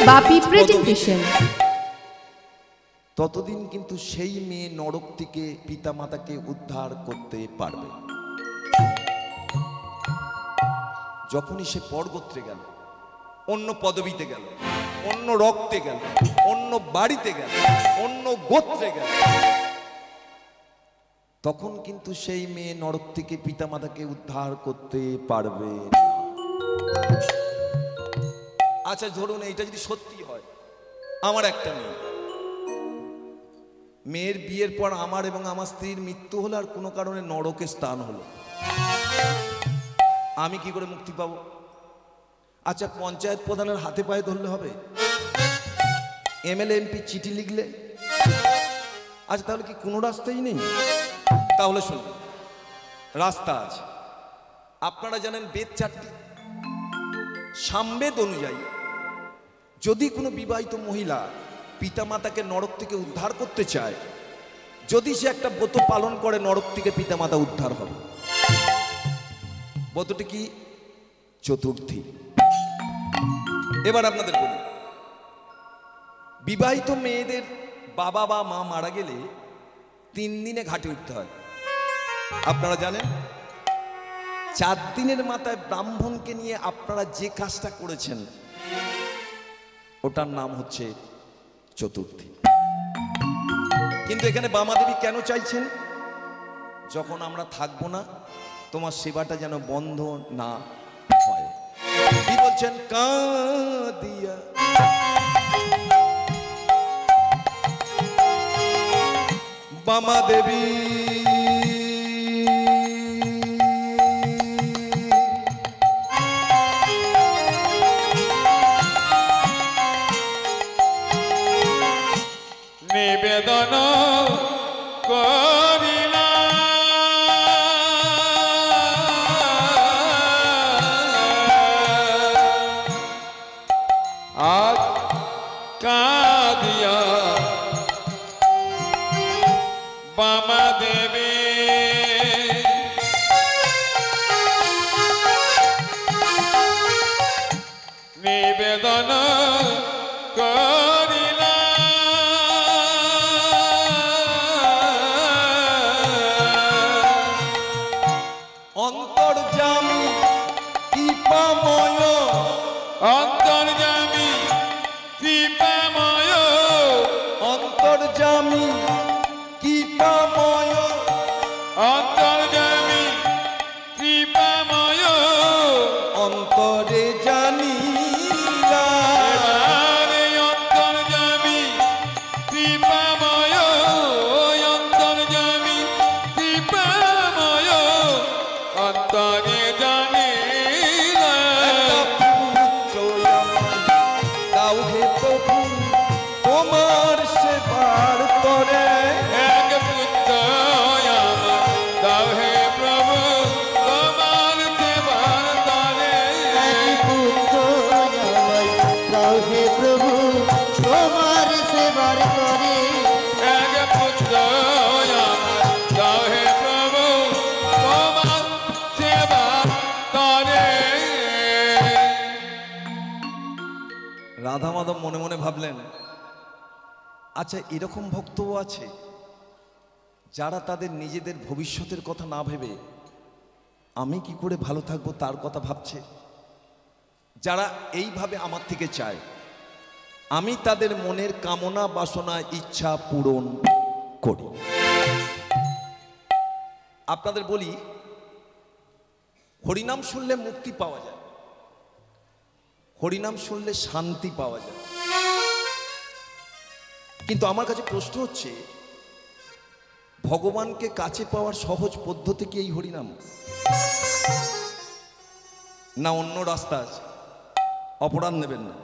বাপি presentation. ততদিন কিন্তু সেই মেয়ে নরক থেকে পিতামাতাকে উদ্ধার করতে পারবে। যখনই সে পরগোত্রে গেল, অন্য পদবিতে গেল, অন্য রক্তে গেল, অন্য বাড়িতে গেল, অন্য গোত্রে গেল, তখন কিন্তু সেই মেয়ে নরক থেকে পিতামাতাকে উদ্ধার করতে পারবে। আচ্ছা ধরুন এইটা যদি সত্যি হয়, আমার একটা মেয়ের বিয়ের পর আমার এবং আমার স্ত্রীর মৃত্যু হলো, আর কোনো কারণে নরকে স্থান হলো, আমি কি করে মুক্তি পাবো? আচ্ছা পঞ্চায়েত প্রধানের হাতে পায়ে ধরলে হবে? এমএলএ এমপি চিঠি লিখলে? আচ্ছা তাহলে কি কোনো রাস্তাই নেই? তাহলে শুনুন, রাস্তা আছে। আপনারা জানেন বেদ চারটি। সামবেদ অনুযায়ী যদি কোনো বিবাহিত মহিলা পিতামাতাকে নরক থেকে উদ্ধার করতে চায়, যদি সে একটা ব্রত পালন করে, নরক থেকে পিতামাতা উদ্ধার হবে। ব্রতটি কি? চতুর্থী। এবার আপনাদের বলি, বিবাহিত মেয়েদের বাবা বা মা মারা গেলে 3 দিনে ঘাটে উঠতে হয়। আপনারা জানেন 4 দিনের মাথায় ব্রাহ্মণকে নিয়ে আপনারা যে কাজটা করেছেন ওটার নাম হচ্ছে চতুর্থী। কিন্তু এখানে বামাদেবী কেন চাইছেন? যখন আমরা থাকবো না, তোমার সেবাটা যেন বন্ধ না হয়। কি বলছেন? কাঁদিয়া বামাদেবী নিবেদন করিলা আজ কাঁদিয়া বামাদেবী নিবেদন করিলা অন্তর্যামী কৃপাময়, অন্তর্যামী কৃপাময়, অন্তর্যামী কৃপাময়, অন্তর্যামী কৃপাময়, অন্তরে জানিলা এবারে অন্তর্যামী কৃপাময়, অন্তর্যামী কৃপাময়, অন্তরে জানিলা। দাও হে প্রভু তোমার সেবার তরে, এক পুত্র আমার দাও হে প্রভু তোমার সেবার তরে, এক পুত্র আমায় দাও হে প্রভু তোমার সেবার করে। এক পুত্র আমার দাও হে প্রভু তোমার সেবার তরে। রাধা মাধব মনে মনে ভাবলেন, আচ্ছা এরকম ভক্তও আছে যারা তাদের নিজেদের ভবিষ্যতের কথা না ভেবে আমি কি করে ভালো থাকবো তার কথা ভাবছে। যারা এইভাবে আমার থেকে চায় আমি তাদের মনের কামনা বাসনা ইচ্ছা পূরণ করি। আপনাদের বলি, হরিনাম শুনলে মুক্তি পাওয়া যায়, হরিনাম শুনলে শান্তি পাওয়া যায়। কিন্তু আমার কাছে প্রশ্ন হচ্ছে, ভগবানকে কাছে পাওয়ার সহজ পদ্ধতি কি এই হরিনাম, না অন্য রাস্তা আছে? অপরাধ নেবেন না,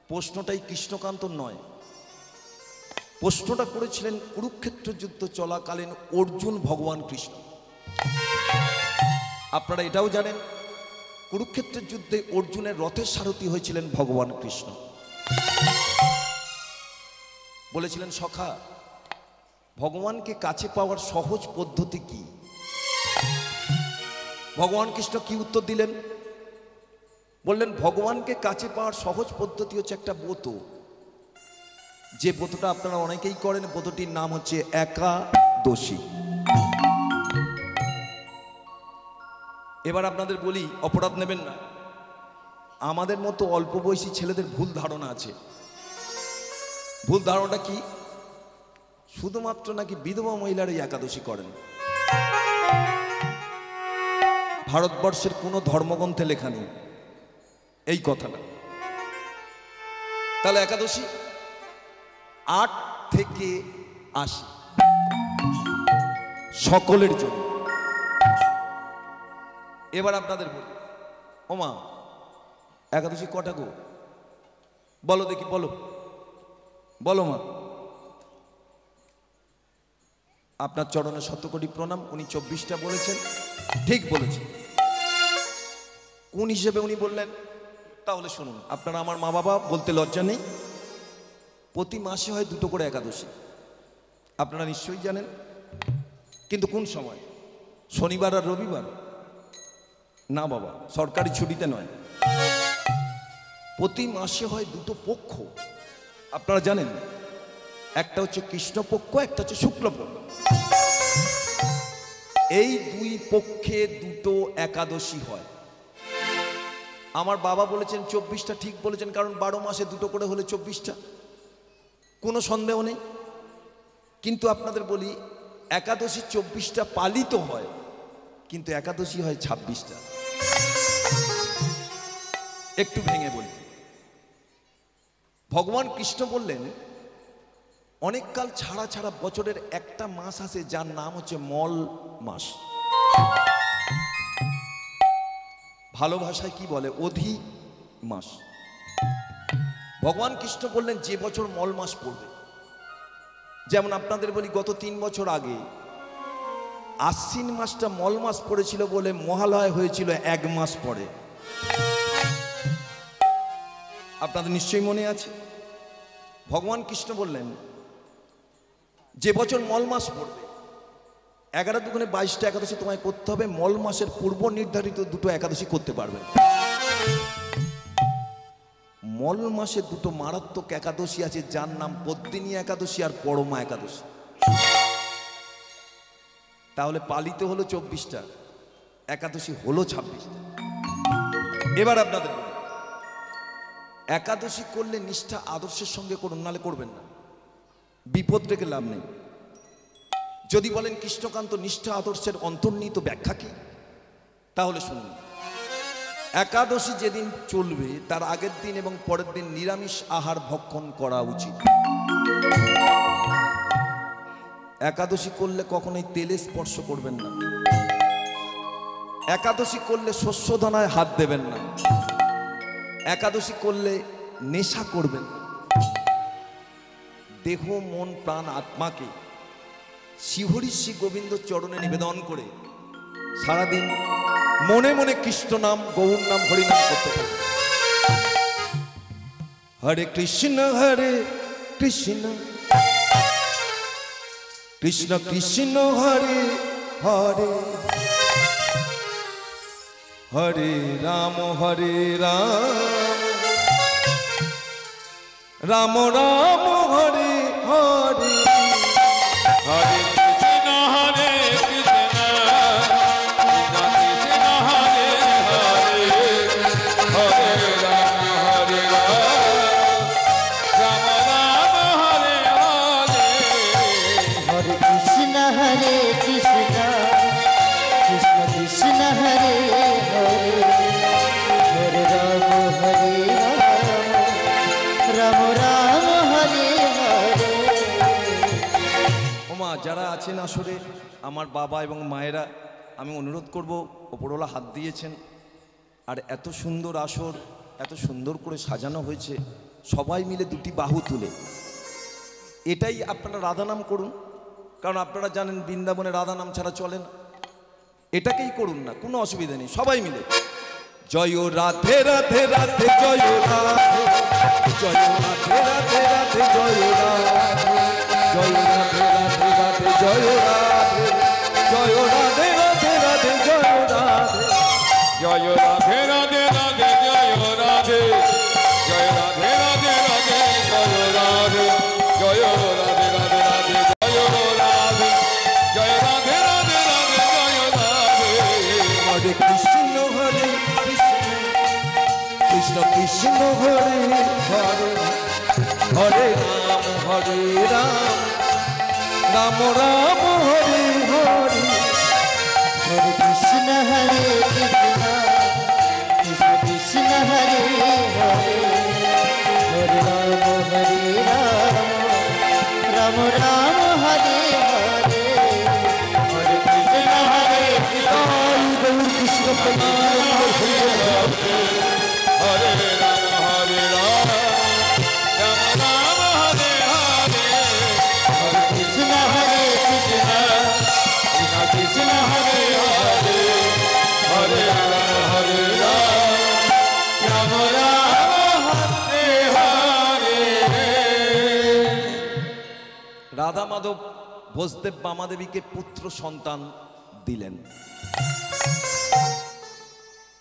প্রশ্নটাই কৃষ্ণকান্ত নয়। প্রশ্নটা করেছিলেন কুরুক্ষেত্র যুদ্ধ চলাকালীন অর্জুন ভগবান কৃষ্ণ। আপনারা এটাও জানেন কুরুক্ষেত্রের যুদ্ধে অর্জুনের রথের সারথি হয়েছিলেন ভগবান কৃষ্ণ। বলেছিলেন, সখা ভগবানকে কাছে পাওয়ার সহজ পদ্ধতি কি? ভগবান কৃষ্ণ কি উত্তর দিলেন? বললেন ভগবানকে কাছে পাওয়ার সহজ পদ্ধতি হচ্ছে একটা ব্রত, যে ব্রতটা আপনারা অনেকেই করেন। ব্রতটির নাম হচ্ছে একাদশী। এবার আপনাদের বলি, অপরাধ নেবেন না, আমাদের মতো অল্প বয়সী ছেলেদের ভুল ধারণা আছে। ভুল ধারণাটা কি? শুধুমাত্র নাকি বিধবা মহিলারাই একাদশী করেন। ভারতবর্ষের কোনো ধর্মগ্রন্থে লেখা নেই এই কথাটা। তাহলে একাদশী 8 থেকে 80 সকলের জন্য। এবার আপনাদের বলি, ওমা একাদশী কটা গো? বলো দেখি, বলো বলো মা। আপনার চরণে শত কোটি প্রণাম। উনি 24টা বলেছেন, ঠিক বলেছেন। কোন হিসেবে উনি বললেন তাহলে শুনুন। আপনারা আমার মা বাবা, বলতে লজ্জা নেই। প্রতি মাসে হয় 2টো করে একাদশী, আপনারা নিশ্চয়ই জানেন। কিন্তু কোন সময়? শনিবার আর রবিবার? না বাবা, সরকারি ছুটিতে নয়। প্রতি মাসে হয় 2টো পক্ষ, আপনারা জানেন। একটা হচ্ছে কৃষ্ণপক্ষ, একটা হচ্ছে শুক্লপক্ষ। এই 2 পক্ষে 2টো একাদশী হয়। আমার বাবা বলেছেন 24টা, ঠিক বলেছেন, কারণ 12 মাসে 2টো করে হলে 24টা, কোনো সন্দেহ নেই। কিন্তু আপনাদের বলি, একাদশী 24টা পালিত হয়, কিন্তু একাদশী হয় 26টা। একটু ভেঙে বলি। ভগবান কৃষ্ণ বললেন অনেক কাল ছাড়া ছাড়া বছরের একটা মাস আছে, যার নাম হচ্ছে মল মাস। ভালো ভাষায় কি বলে? অধি মাস। ভগবান কৃষ্ণ বললেন যে বছর মল মাস পড়বে, যেমন আপনাদের বলি গত 3 বছর আগে আশ্বিন মাসটা মল মাস পড়েছিল বলে মহালয় হয়েছিল 1 মাস পরে। আপনাদের নিশ্চয়ই মনে আছে। ভগবান কৃষ্ণ বললেন যে বছর মল মাস পড়বে 11 দুগুণে 22টা একাদশী তোমায় করতে হবে। মল মাসের পূর্ব নির্ধারিত 2টো একাদশী করতে পারবেন। মল মাসে 2টো মারাত্মক একাদশী আছে, যার নাম পদ্মিনী একাদশী আর পরমা একাদশী। তাহলে পালিত হলো 24টা, একাদশী হলো 26টা। এবার আপনাদের একাদশী করলে নিষ্ঠা আদর্শের সঙ্গে করুন, নালে করবেন না, বিপদ থেকে লাভ নেই। যদি বলেন কৃষ্ণকান্ত নিষ্ঠা আদর্শের অন্তর্নিহিত ব্যাখ্যা কি, তাহলে শুনুন। একাদশী যেদিন চলবে তার আগের দিন এবং পরের দিন নিরামিষ আহার ভক্ষণ করা উচিত। একাদশী করলে কখনোই তেলে স্পর্শ করবেন না। একাদশী করলে শস্য দানায় হাত দেবেন না। একাদশী করলে নেশা করবেন না। দেহ মন প্রাণ আত্মাকে শ্রীহরি শ্রী গোবিন্দ চরণে নিবেদন করে সারাদিন মনে মনে কৃষ্ণ নাম, গৌর নাম, হরিনাম করতে থাকে। হরে কৃষ্ণ কৃষ্ণ কৃষ্ণ কৃষ্ণ হরে হরে, হরে রাম রাম রাম হরে হরে। হরে কৃষ্ণ হরে কৃষ্ণ, কৃষ্ণ কৃষ্ণ হরে হরে, হরে রাম রাম রাম হরে হরে। হরে কৃষ্ণ কৃষ্ণ কৃষ্ণ হরে হরে, হরে রাম রাম রাম হরে হরে। ওমা যারা আছেন আসরে, আমার বাবা এবং মায়েরা, আমি অনুরোধ করব, ওপরওয়ালা হাত দিয়েছেন, আর এত সুন্দর আসর, এত সুন্দর করে সাজানো হয়েছে, সবাই মিলে 2টি বাহু তুলে এটাই আপনারা রাধা নাম করুন। কারণ আপনারা জানেন বৃন্দাবনে রাধা নাম ছাড়া চলে না। এটাকেই করুন না, কোনো অসুবিধা নেই, সবাই মিলে জয় রাধে রাধে রাধে, জয় রাধে, জয় রাধে রাধে রাধে, জয় রাধে, জয় রাধে রাধে রাধে, জয় রাধে, জয় রাধে রাধে রাধে, জয় রাধে, জয় রাধে রাধে রাধে, জয় জয় রাধে রাধে রাধে জয় রাধে জয় রাধে রাধে রাধে জয় রাধে হরে কৃষ্ণ কৃষ্ণ কৃষ্ণ হরে হরে হরে রাম রাম রাম হরে হরে हरे कृष्ण कृष्ण कृष्ण हरे हरे हरे राम राम हरे हरे हरे कृष्ण गौर कृष्ण हरे राम हरे राम राम राम हरे हरे हरे कृष्ण कृष्ण कृष्ण हरे हरे हरे राम राम राम हरे हरे রাধা মাধব ভোজদেব বামাদেবীকে পুত্র সন্তান দিলেন।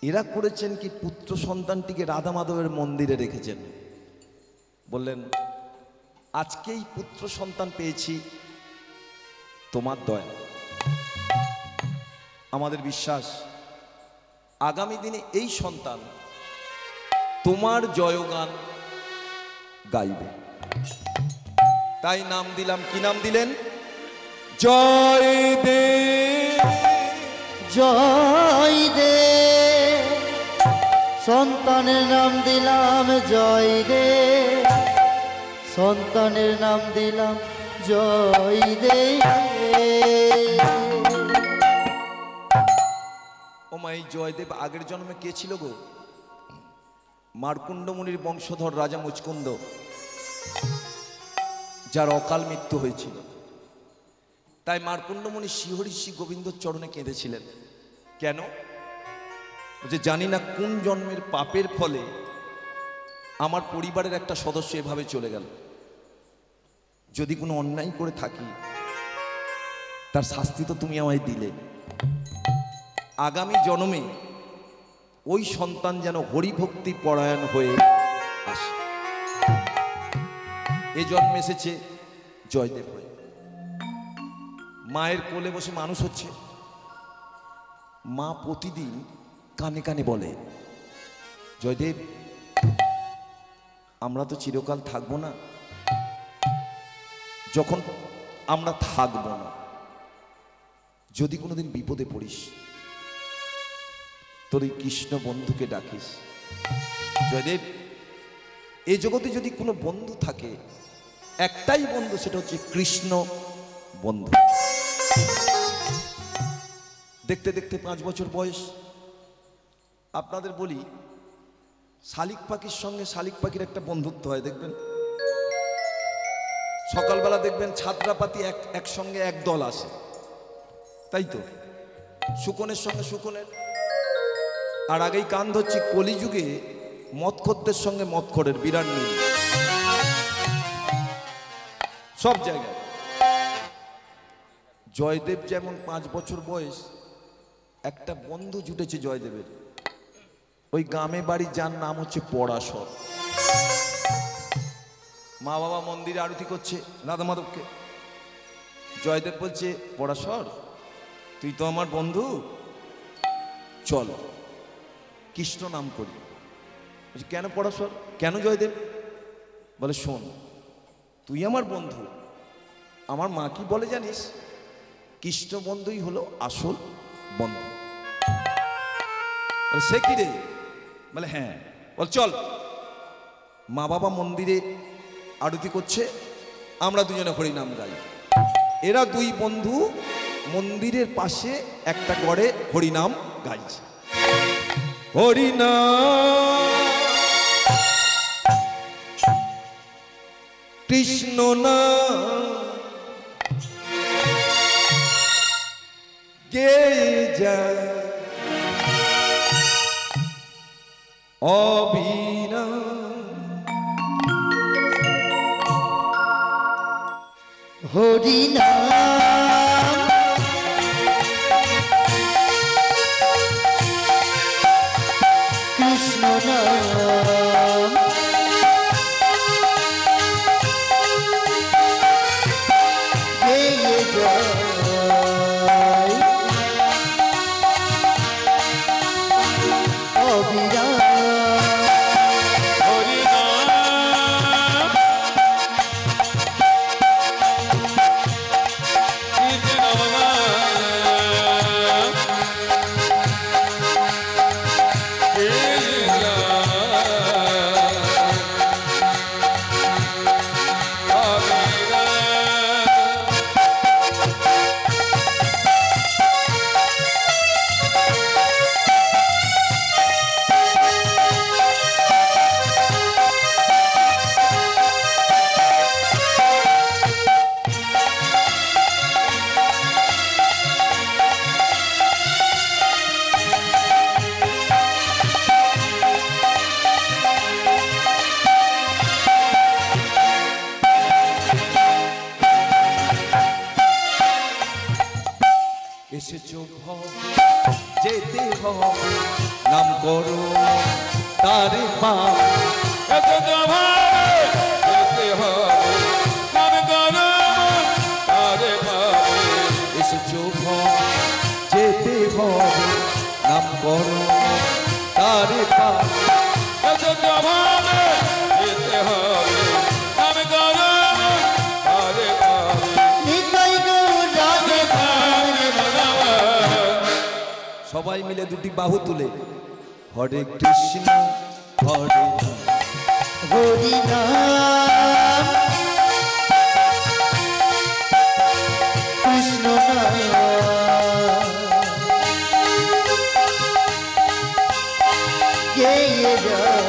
এরা করেছেন কি, পুত্র সন্তানটিকে রাধা মাধবের মন্দিরে রেখেছেন। বললেন আজকেই পুত্র সন্তান পেয়েছি তোমার দয়া। আমাদের বিশ্বাস আগামী দিনে এই সন্তান তোমার জয়গান গাইবে। তাই নাম দিলাম, কি নাম দিলেন? জয় দেব জয় দে সন্তানের নাম দিলাম জয় দে সন্তানের নাম দিলাম জয় দে ও মা, এই জয়দেব আগের জন্মে কে ছিল গো? মার্কুণ্ড মুনির বংশধর রাজা মুচকুন্দ, যার অকাল মৃত্যু হয়েছিল। তাই মার্কুণ্ড মুনি শ্রীহরি শ্রী গোবিন্দর চরণে কেঁদেছিলেন। কেন? যে জানি না কোন জন্মের পাপের ফলে আমার পরিবারের একটা সদস্য এভাবে চলে গেল। যদি কোনো অন্যায় করে থাকি তার শাস্তি তো তুমি আমায় দিলে। আগামী জন্মে ওই সন্তান যেন হরিভক্তি পরায়ণ হয়ে আসে। এ জন্মে এসেছে জয়দেব হয়ে। মায়ের কোলে বসে মানুষ হচ্ছে। মা প্রতিদিন কানে কানে বলে, জয়দেব আমরা তো চিরকাল থাকবো না, যখন আমরা থাকবো না, যদি কোনোদিন বিপদে পড়িস তোর এই কৃষ্ণ বন্ধুকে ডাকিস। জয়দেব, এই জগতে যদি কোনো বন্ধু থাকে, একটাই বন্ধু, সেটা হচ্ছে কৃষ্ণ বন্ধু। দেখতে দেখতে 5 বছর বয়স। আপনাদের বলি, শালিক পাখির সঙ্গে শালিক পাখির একটা বন্ধুত্ব হয়, দেখবেন সকালবেলা দেখবেন ছাত্রাপাতি একসঙ্গে একদল আসে, তাই তো? শুকনের সঙ্গে শুকনের। আর আগেই কান ধরছি, কলিযুগে মদখোরদের সঙ্গে মদখোরের বিরাট মিল সব জায়গায়। জয়দেব যেমন 5 বছর বয়স, একটা বন্ধু জুটেছে জয়দেবের। ওই গ্রামে বাড়ি, যার নাম হচ্ছে পরাশর। মা বাবা মন্দিরে আরতি করছে রাধা মাধবকে। জয়দেব বলছে, পরাশর তুই তো আমার বন্ধু, চল কৃষ্ণ নাম করি। বলছে, কেন পরাশর, কেন জয়দেব? বলে, শোন, তুই আমার বন্ধু, আমার মা কি বলে জানিস? কৃষ্ণ বন্ধুই হলো আসল বন্ধু। সে কি রে? বলে, হ্যাঁ। বল, চল। মা বাবা মন্দিরে আরতি করছে, আমরা দুজনে হরিনাম গাই। এরা দুই বন্ধু মন্দিরের পাশে একটা ঘরে হরিনাম গাইছে। হরিনাম কৃষ্ণ নাম গে যা অবিরাম। হরি নাম কৃষ্ণ নাম ভবে যেতে হবে নাম করো তারে পাবে এসে ভাবে যেতে হবে নাম করো তারে পাবে এসেছো ভবে যেতে হবে নাম করো তারে পাবে এসে ভাবে যেতে হবে নাম করো তারে পাবে নিতাই গৌর রাধে সবাই মিলে দুটি বাহু তুলে হরে কৃষ্ণ হরে হরি নাম কৃষ্ণ নাম গেয়ে যায়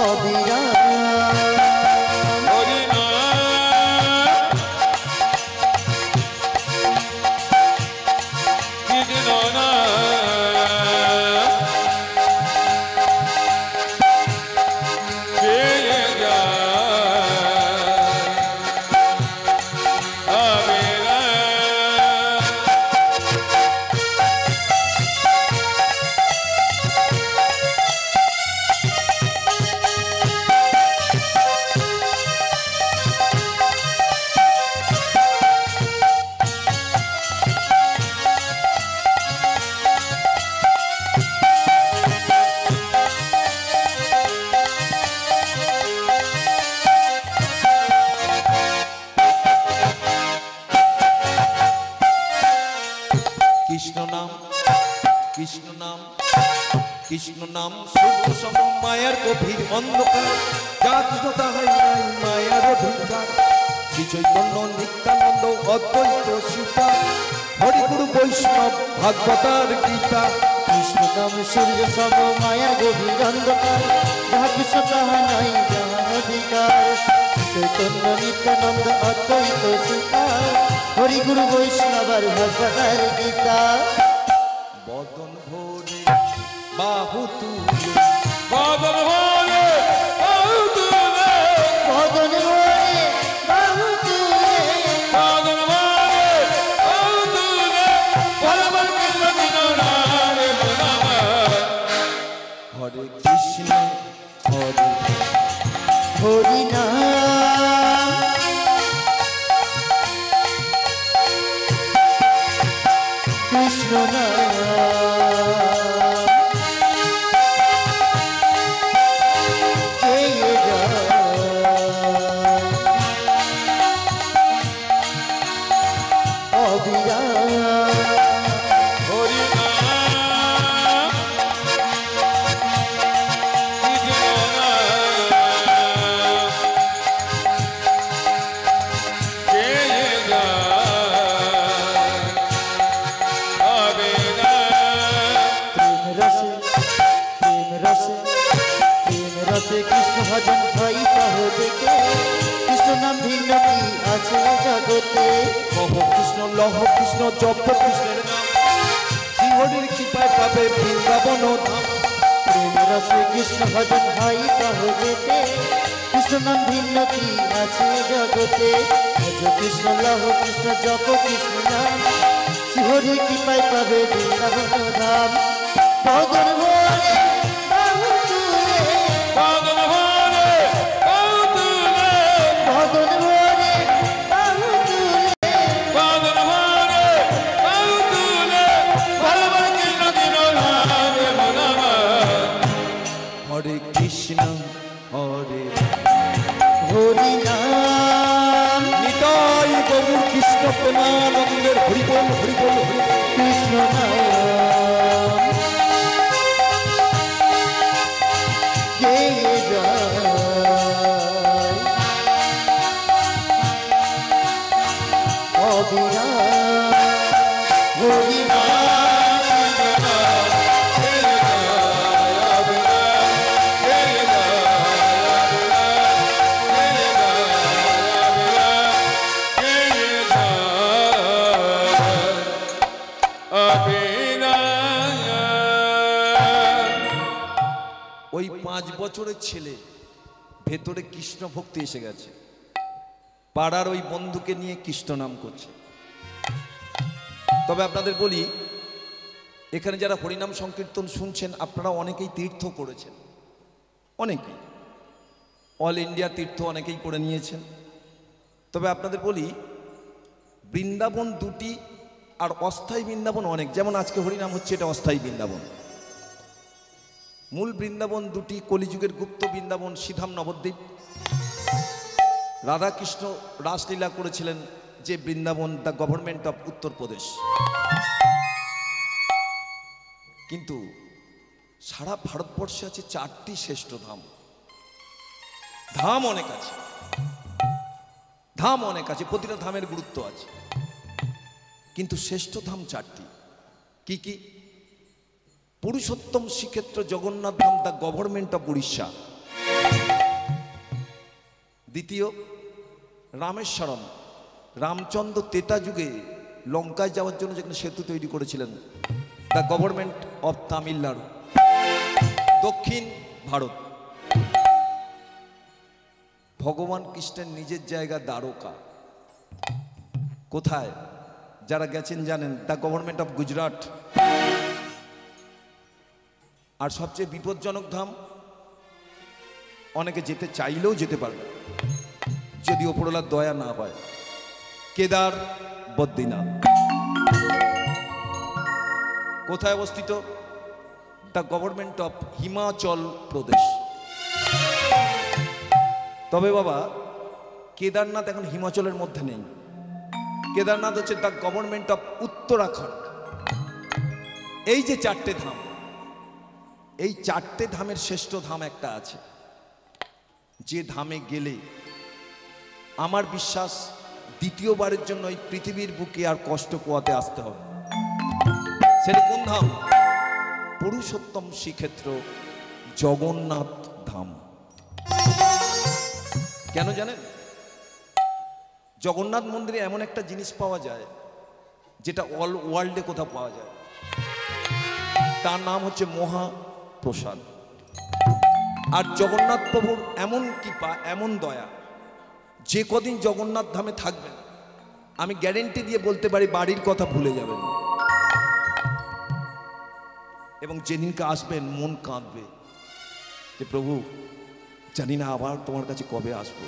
অবিরাম হরি নাম কৃষ্ণ নাম গেয়ে যায় অবিরাম কৃষ্ণ নাম কৃষ্ণ নাম কৃষ্ণ নাম সূর্য সম মায়ার গভীর অন্ধকার যা কৃষ্ণ তাহাই নাই মায়ার অধিকার শ্রী চৈতন্য নিত্যানন্দ অদ্বৈত সীতা হরিগুরু বৈষ্ণব ভাগবতার গীতা কৃষ্ণ নাম সূর্য সম মায়ার গভীর অন্ধকার যাহা কৃষ্ণ তাহা নাই যাহার অধিকার চৈতন্য নিত্যানন্দ অদ্বৈত সীতা হরি গুরু বৈষ্ণব আর ভগবতার গীতা বদন ভরে বাহু তুলে বাদল হলে বাহু তুলে ভজন বলে বাহু তুলে বাদল হলে বাহু তুলে বলবল কৃষ্ণ কৃষ্ণ নামে নামে হরে কৃষ্ণ হরে হরি নাম কৃষ্ণ নাম গেয়ে যায় অবিরাম হরি নাম কৃষ্ণ নাম গেয়ে যায় অবিরাম প্রেম রসে কৃষ্ণ ভজন হয় সহজে কৃষ্ণ নাম ভিন্ন কি আছে জগতে কহ কৃষ্ণ লহ কৃষ্ণ জপ কৃষ্ণের নাম শ্রী হরির কৃপায় পাবে বৃন্দাবন ধাম প্রেম রসে কৃষ্ণ ভজন হয় সহজেতে কৃষ্ণ নাম ভিন্ন কি আছে জগতে ভজ কৃষ্ণ লহ কৃষ্ণ জপ কৃষ্ণ নাম শ্রীহরি কৃপায় পাবে বৃন্দাবন ধাম ভগন ভরে বাহু তুলে বাদল হলে বাহু তুলে ভগন ভরে বাহু তুলে বাদল হলে বাহু তুলে বলবল কৃষ্ণ কৃষ্ণ নামে নামে হরে কৃষ্ণ হরে হরি নাম নিতাই গৌর কৃষ্ণ প্রেমানন্দের হরিবল হরিবল হরিবল কৃষ্ণ নাম গেয়ে যায় অবিরাম হরি নাম ওই 5 বছরের ছেলে ভেতরে কৃষ্ণ ভক্তি এসে গেছে পাড়ার ওই বন্ধুকে নিয়ে কৃষ্ণ নাম করছে। তবে আপনাদের বলি, এখানে যারা হরিনাম সংকীর্তন শুনছেন আপনারা অনেকেই তীর্থ করেছেন, অনেকেই অল ইন্ডিয়া তীর্থ অনেকেই করে নিয়েছেন। তবে আপনাদের বলি, বৃন্দাবন দুটি আর অস্থায়ী বৃন্দাবন অনেক। যেমন আজকে হরিনাম হচ্ছে, এটা অস্থায়ী বৃন্দাবন। মূল বৃন্দাবন দুটি, কলিযুগের গুপ্ত বৃন্দাবন শ্রীধাম নবদ্বীপ। রাধাকৃষ্ণ রাসলীলা করেছিলেন যে Vrindavan, the government of Uttar Pradesh. কিন্তু সারা ভারতবর্ষে আছে 4টি শ্রেষ্ঠ ধাম। ধাম অনেক আছে, ধাম অনেক আছে, প্রতিটা ধামের গুরুত্ব আছে, কিন্তু শ্রেষ্ঠ ধাম 4টি। কি কি? Purushottam Srikshetra Jagannath Dham, the government of Orissa. দ্বিতীয়, রামেশ্বরম, রামচন্দ্র ত্রেতা যুগে লঙ্কায় যাওয়ার জন্য যেখানে সেতু তৈরি করেছিলেন, দ্য গভর্নমেন্ট অফ তামিলনাড়ু। দক্ষিণ ভারত, ভগবান কৃষ্ণের নিজের জায়গা দ্বারকা। কোথায়? যারা গেছেন জানেন, দ্য গভর্নমেন্ট অফ গুজরাট। আর সবচেয়ে বিপজ্জনক ধাম, অনেকে যেতে চাইলেও যেতে পারবে যদি ওপরওয়ালার দয়া না হয়, কেদার বদ্রীনাথ। কোথায় অবস্থিত? The government of Himachal Pradesh. তবে বাবা, কেদারনাথ এখন হিমাচলের মধ্যে নেই। কেদারনাথ হচ্ছে দ্য গভর্নমেন্ট অফ উত্তরাখণ্ড। এই যে 4টে ধাম, এই 4টে ধামের শ্রেষ্ঠ ধাম একটা আছে, যে ধামে গেলে আমার বিশ্বাস দ্বিতীয়বারের জন্য এই পৃথিবীর বুকে আর কষ্ট পোয়াতে আসতে হবে। সেটা কোন ধাম? পুরুষোত্তম শ্রীক্ষেত্র জগন্নাথ ধাম। কেন জানেন? জগন্নাথ মন্দিরে এমন একটা জিনিস পাওয়া যায় যেটা অল ওয়ার্ল্ডে কোথাও পাওয়া যায়, তার নাম হচ্ছে মহাপ্রসাদ। আর জগন্নাথ প্রভুর এমন কৃপা, এমন দয়া, যে কদিন জগন্নাথ ধামে থাকবেন আমি গ্যারেন্টি দিয়ে বলতে পারি বাড়ির কথা ভুলে যাবেন, এবং যেদিনকে আসবেন মন কাঁদবে যে প্রভু জানি না আবার তোমার কাছে কবে আসবো,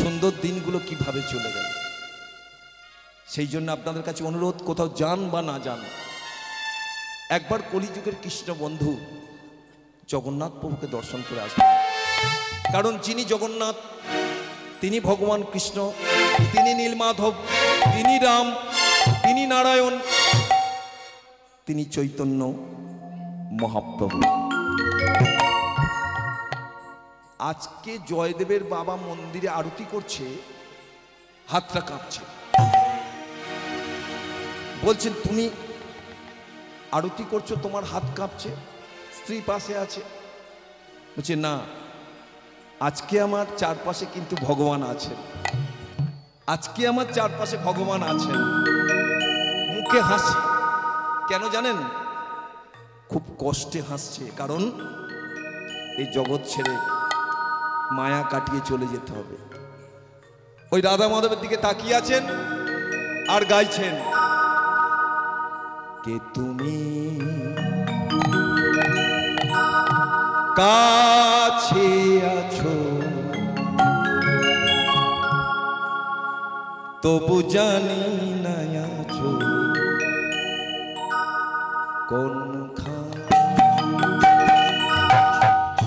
সুন্দর দিনগুলো কিভাবে চলে গেল। সেই জন্য আপনাদের কাছে অনুরোধ, কোথাও যান বা না যান, একবার কলিযুগের কৃষ্ণ বন্ধু জগন্নাথ প্রভুকে দর্শন করে আসবেন। কারণ যিনি জগন্নাথ, তিনি ভগবান কৃষ্ণ, তিনি নীলমাধব, তিনি রাম, তিনি নারায়ণ, তিনি চৈতন্য মহাপ্রভু। আজকে জয়দেবের বাবা মন্দিরে আরতি করছে, হাতটা কাঁপছে। বলছেন তুমি আরতি করছো, তোমার হাত কাঁপছে, স্ত্রী পাশে আছে। বলছে না, আজকে আমার চারপাশে কিন্তু ভগবান আছেন, আজকে আমার চারপাশে ভগবান আছেন। মুখে হাসি, কেন জানেন? খুব কষ্টে হাসছে, কারণ এই জগৎ ছেড়ে মায়া কাটিয়ে চলে যেতে হবে। ওই রাধা মাধবের দিকে তাকিয়ে আছেন আর গাইছেন, কে তুমি কাছে আছো তবু জানি না আছো কোনখানে।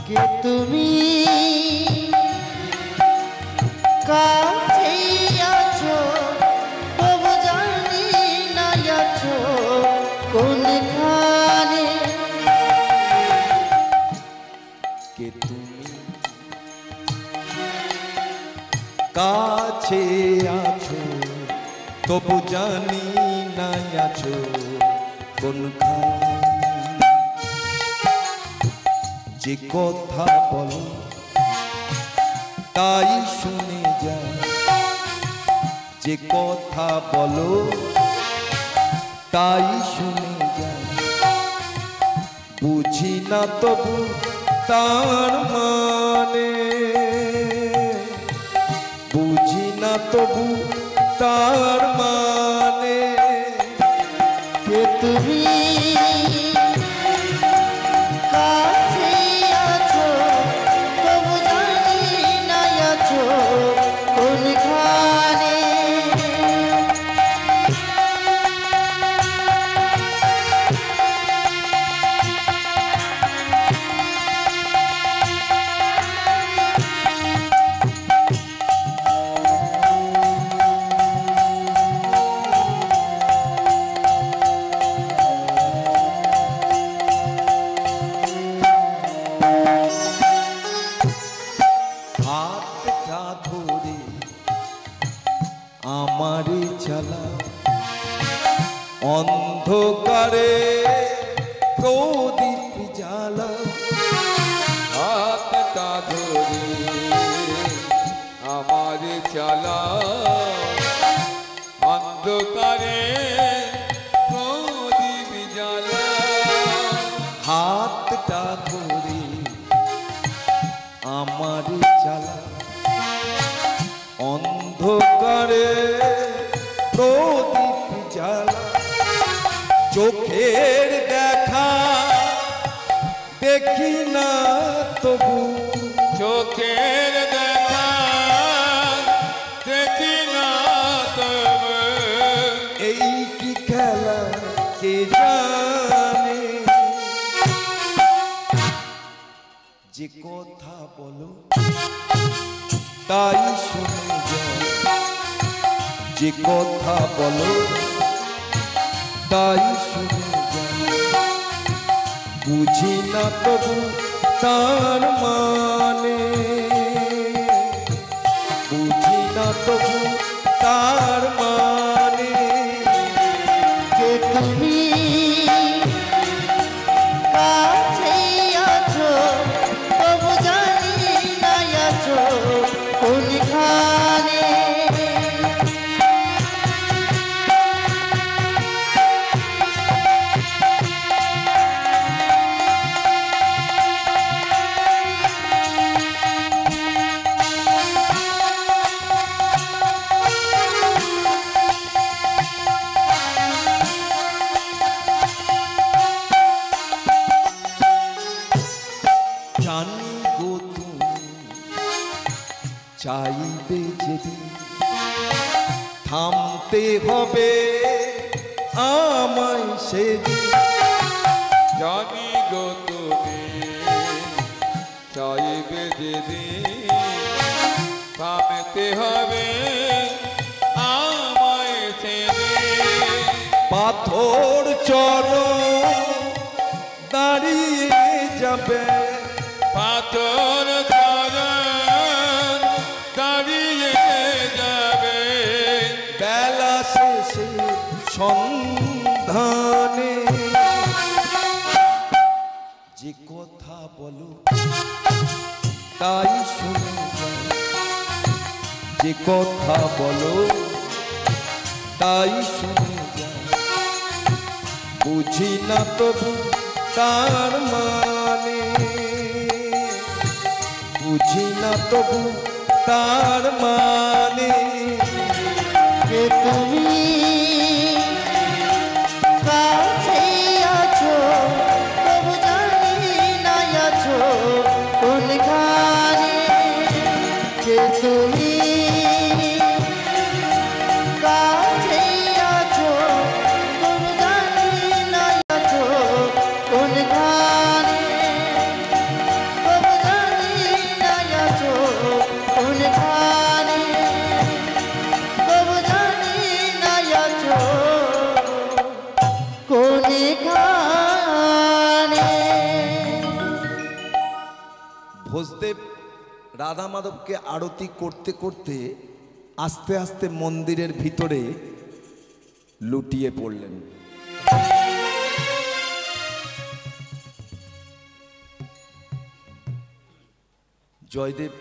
কে তুমি কাছে আছো তবু জানি না আছো কোনখানে। কে তুমি কাছে আছো তবু জানি না আছো কোনখানে। যে কথা বলো তাই শুনে যা, যে কথা বলো তাই শুনে যা, বুঝি না তবু তার মানে, বুঝি না তবু তার মানে। কে তুমি কাছে আছো তবু জানি না আছো কোনখানে। হাতটা ধরে আমারে চালা অন্ধকারে প্রদীপ জ্বালা। হাতটা ধরে আমার চালা অন্ধকারে প্রদীপ জ্বালা। হাতটা ধরে আমারে চালা অন্ধকারে প্রদীপ জ্বালা। চোখের দেখা দেখি না তবু, চোখের দেখা দেখি না তবু, এই কি খেলা কে জানে। যে কথা বলো তাই শুনে যাও, যে কথা বলো তাই শুনে যাও। বুঝি না তবু তার মানে, বুঝি না তবু তার মানে। কে তুমি কাছে আছো তবু জানি না আছো কোনখানে। জানি গো তুমি চাইবে যেদিন থামতে হবে আমায় সেদিন। জানি গো তুমি চাইবে যেদিন থামতে হবে আমায় সেদিন। পাথর চরণ দাঁড়িয়ে যাবে, পাথর চরণ দাঁড়িয়ে যাবে। বেলা শেষে সন্ধানে। যে কথা বলো তাই শুনে যাও, যে কথা বলো তাই শুনে যাও। বুঝি না তবু তার মানে, বুঝি না তবু তার মানে। কে তুমি কাছে আছো তবু জানি না আছো কোনখানে। কে তুমি কাছে আছো তবু জানি না আছো কোনখানে। তবু জানি না আছো কোনখানে। তবু জানি না আছো কোনখানে। ভোজদেব রাধা মাধবকে আরতি করতে করতে আস্তে আস্তে মন্দিরের ভিতরে লুটিয়ে পড়লেন। জয়দেব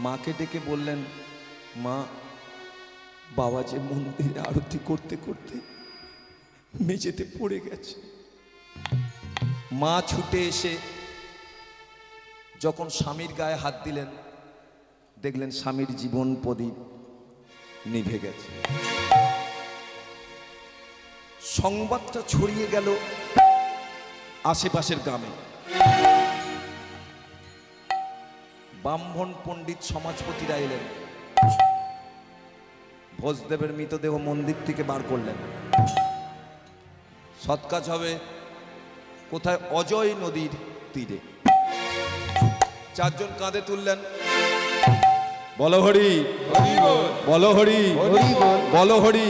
মাকে ডেকে বললেন, মা, বাবা যে মন্দিরে আরতি করতে করতে মেঝেতে পড়ে গেছে। মা ছুটে এসে যখন স্বামীর গায়ে হাত দিলেন, দেখলেন স্বামীর জীবন প্রদীপ নিভে গেছে। সংবাদটা ছড়িয়ে গেল আশেপাশের গ্রামে। ব্রাহ্মণ পণ্ডিত সমাজপতিরা এলেন, ভোজদেবের মৃতদেহ মন্দির থেকে বার করলেন। সৎ কাজ হবে কোথায়? অজয় নদীর তীরে। চারজন কাঁধে তুললেন, বলো হরি, বলো হরি, বলো হরি।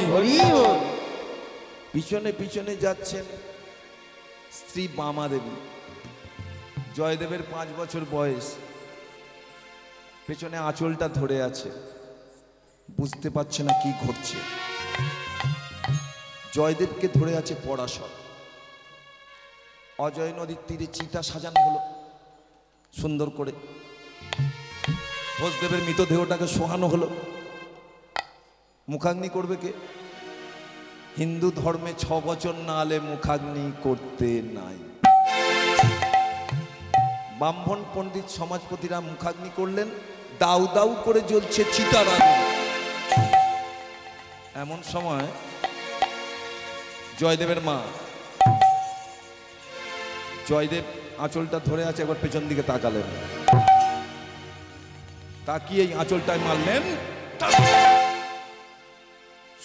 পিছনে পিছনে যাচ্ছেন স্ত্রী বামা দেবী। জয়দেবের 5 বছর বয়স, পেছনে আঁচলটা ধরে আছে, বুঝতে পারছে না কি ঘটছে। জয়দেবকে ধরে আছে পরাশর। অজয় নদীর তীরে চিতা সাজানো হলো সুন্দর করে। ভোজদেবের মৃতদেহটাকে শোয়ানো হলো। মুখাগ্নি করবে কে? হিন্দু ধর্মে 6 বছর না হলে মুখাগ্নি করতে নাই। ব্রাহ্মণ পণ্ডিত সমাজপতিরা মুখাগ্নি করলেন। দাউ দাউ করে জ্বলছে চিতার আগুন। এমন সময় জয়দেবের মা, জয়দেব আঁচলটা ধরে আছে, একবার পেছন দিকে তাকালেন, তাকিয়ে আঁচলটায় মারলেন,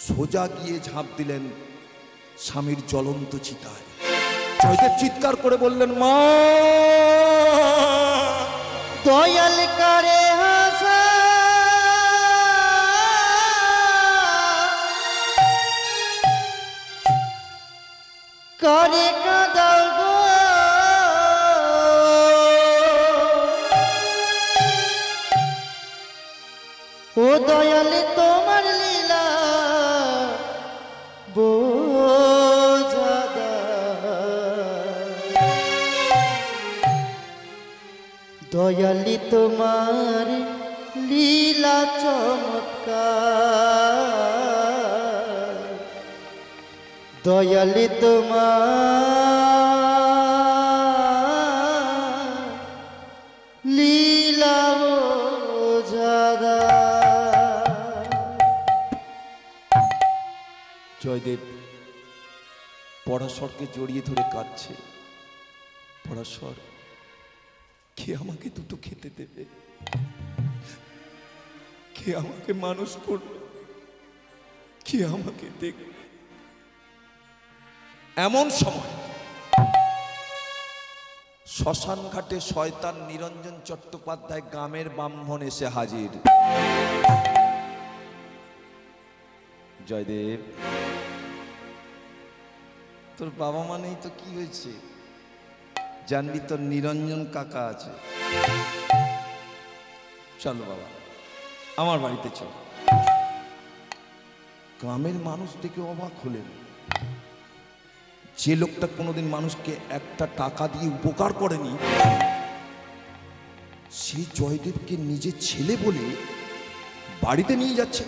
সোজা গিয়ে ঝাঁপ দিলেন স্বামীর জ্বলন্ত চিতায়। জয়দেব চিৎকার করে বললেন, মা! দয়াল করে হাসা করে কাঁদাও গো, ও দয়াল তোমার লীলা বোঝাদা, দয়ালি তোমার লীলা চমৎকার, দয়ালি তোমার লীলা বোঝাদা। জয়দেব পরাশরকে জড়িয়ে ধরে কাঁদছে। পরাশর, কে আমাকে দুটো খেতে দেবে? কে আমাকে মানুষ করবে? কে আমাকে দেখবে? এমন সময় শ্মশান ঘাটে শয়তান নিরঞ্জন চট্টোপাধ্যায় গ্রামের ব্রাহ্মণ এসে হাজির। জয়দেব, তোর বাবা মা নেই তো কি হয়েছে? জানবি তোর নিরঞ্জন কাকা আছে। চলো বাবা, আমার বাড়িতে চল। গ্রামের মানুষ দেখে অবাক হলেন। যে লোকটা কোনোদিন মানুষকে একটা টাকা দিয়ে উপকার করেনি, সেই জয়দেবকে নিজের ছেলে বলে বাড়িতে নিয়ে যাচ্ছে।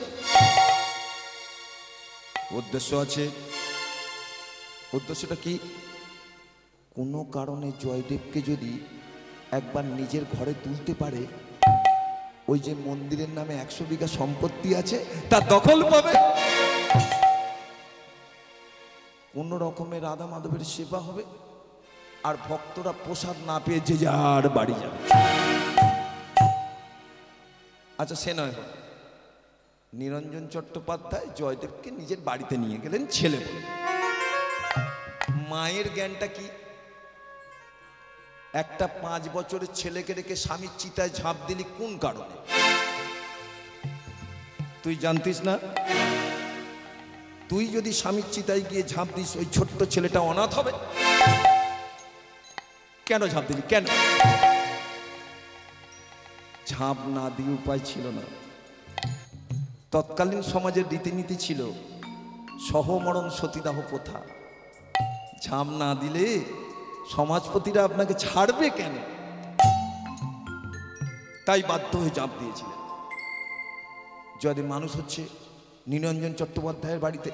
উদ্দেশ্য আছে। উদ্দেশ্যটা কি? কোনো কারণে জয়দেবকে যদি একবার নিজের ঘরে তুলতে পারে, ওই যে মন্দিরের নামে 100 বিঘা সম্পত্তি আছে তার দখল পাবে। কোন রকমের রাধা মাধবের সেবা হবে, আর ভক্তরা প্রসাদ না পেয়ে যে যার বাড়ি যাবে। আচ্ছা, সে নয়, নিরঞ্জন চট্টোপাধ্যায় জয়দেবকে নিজের বাড়িতে নিয়ে গেলেন ছেলে বলে। মায়ের জ্ঞানটা কি? একটা 5 বছরের ছেলেকে রেখে স্বামীর চিতায় ঝাঁপ দিলি কোন কারণে? তুই জানতিস না? তুই যদি স্বামীর চিতায় গিয়ে ঝাঁপ দিস, ওই ছোট্ট ছেলেটা অনাথ হবে। কেন ঝাঁপ দিলি? কেন? ঝাঁপ না দিয়ে উপায় ছিল না। তৎকালীন সমাজের রীতিনীতি ছিল সহমরণ সতীদাহ প্রথা। ঝাঁপ না দিলে সমাজপতিরা আপনাকে ছাড়বে কেন? তাই বাধ্য হয়ে ঝাঁপ দিয়েছিলেন। যদি মানুষ হচ্ছে নিরঞ্জন চট্টোপাধ্যায়ের বাড়িতে,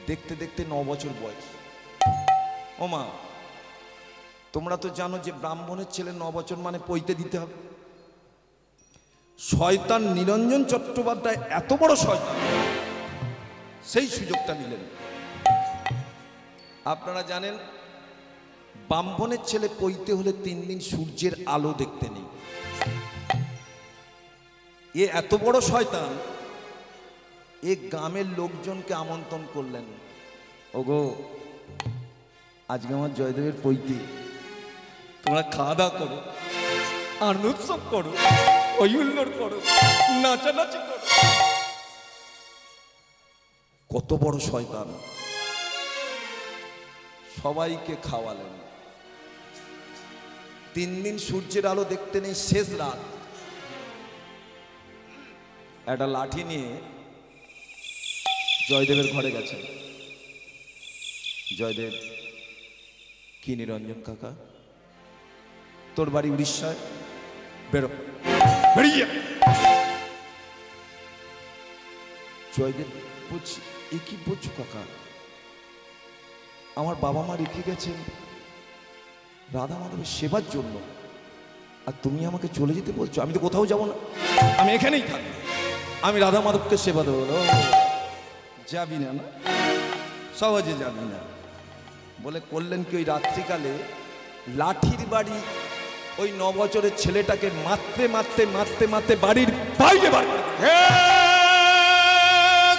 দেখতে দেখতে 9 বছর বয়স। ও মা, তোমরা তো জানো যে ব্রাহ্মণের ছেলে 9 বছর মানে পৈতে দিতে হবে। শয়তান নিরঞ্জন চট্টোপাধ্যায় এত বড় শয়তান, সেই সুযোগটা নিলেন। আপনারা জানেন ব্রাহ্মণের ছেলে পইতে হলে 3 দিন সূর্যের আলো দেখতে নেই। এ এত বড় শয়তান, এ গ্রামের লোকজনকে আমন্ত্রণ করলেন, ওগো আজকে আমার জয়দেবের পৈতে, তোমরা খাওয়া দাওয়া করো, আনন্দ উৎসব করো, ওই হুল্লোড় করো, নাচানাচি করো। কত বড় শয়তান! সবাইকে খাওয়ালেন। 3 দিন সূর্যের আলো দেখতে নেই। শেষ রাত একটা লাঠি নিয়ে জয়দেবের ঘরে গেছেন। জয়দেব, কি নিরঞ্জন কাকা, তোর বাড়ি উড়িষ্যায়, বেরো, বেরিয়ে। জয়দেব বলছি, এ কি বলছো কাকা? আমার বাবা মা রেখে গেছেন রাধা মাধবের সেবার জন্য, আর তুমি আমাকে চলে যেতে বলছো? আমি তো কোথাও যাব না, আমি এখানেই থাকি, আমি রাধা মাধবকে সেবা দেবো। যাবি না? না, সহজে যাবি না বলে করলেন কি, ওই রাত্রিকালে লাঠির বাড়ি ওই 9 বছরের ছেলেটাকে মারতে মারতে মারতে মারতে বাড়ির বাইরে বার করে দিলেন। হে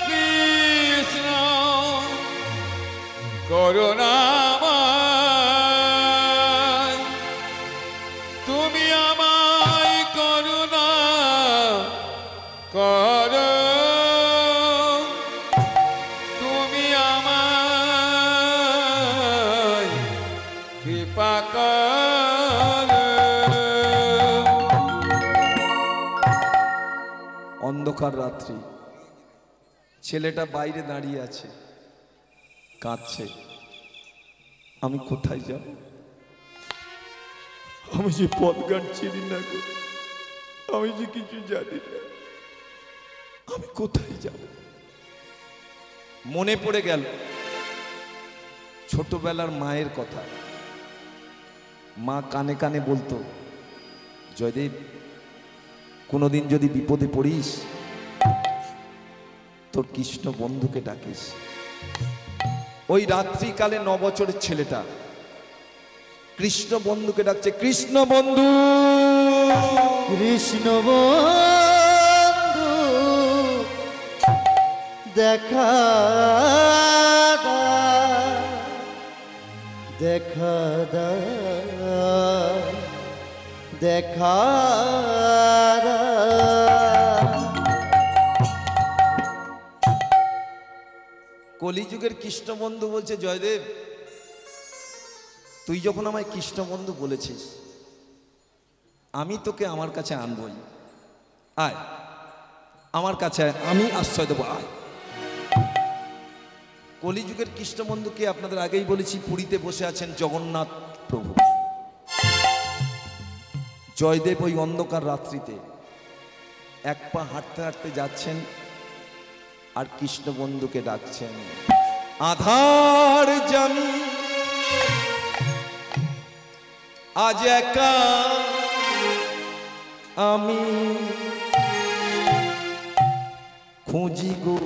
কৃষ্ণ করুণাময়, তুমি আমায় করুণা করো, তুমি আমায় কৃপা করো। অন্ধকার রাত্রি, ছেলেটা বাইরে দাঁড়িয়ে আছে, কাঁদছে, আমি কোথায় যাব? আমি যে পথঘাট চিনি না গো, আমি যে কিছু জানি না, আমি কোথায় যাব? মনে পড়ে গেল ছোটবেলার মায়ের কথা। মা কানে কানে বলতো, জয়দেব কোনোদিন যদি বিপদে পড়িস তোর কৃষ্ণ বন্ধুকে ডাকিস। ওই রাত্রিকালে 9 বছরের ছেলেটা কৃষ্ণ বন্ধুকে ডাকছে, কৃষ্ণ বন্ধু, কৃষ্ণ বন্ধু দেখা দাও, দেখা দাও, দেখা দাও। কলিযুগের কৃষ্ণ বন্ধু বলছে, জয়দেব তুই যখন আমায় কৃষ্ণ বন্ধু বলেছিস, আমি তোকে আমার কাছে আনবই, আয় আমার কাছে আয়, আমি আশ্রয় দেবো, আয়। কলিযুগের কৃষ্ণ বন্ধুকে আপনাদের আগেই বলেছি, পুরীতে বসে আছেন জগন্নাথ প্রভু। জয়দেব ওই অন্ধকার রাত্রিতে এক পা হাঁটতে হাঁটতে যাচ্ছেন আর কৃষ্ণ বন্ধুকে ডাকছেন, আধার জামি আজ একা আমি খুঁজি গো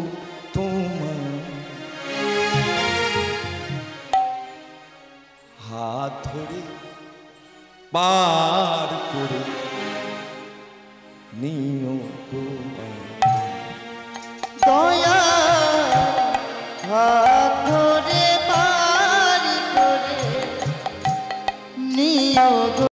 তোমার, হাত ধরে পার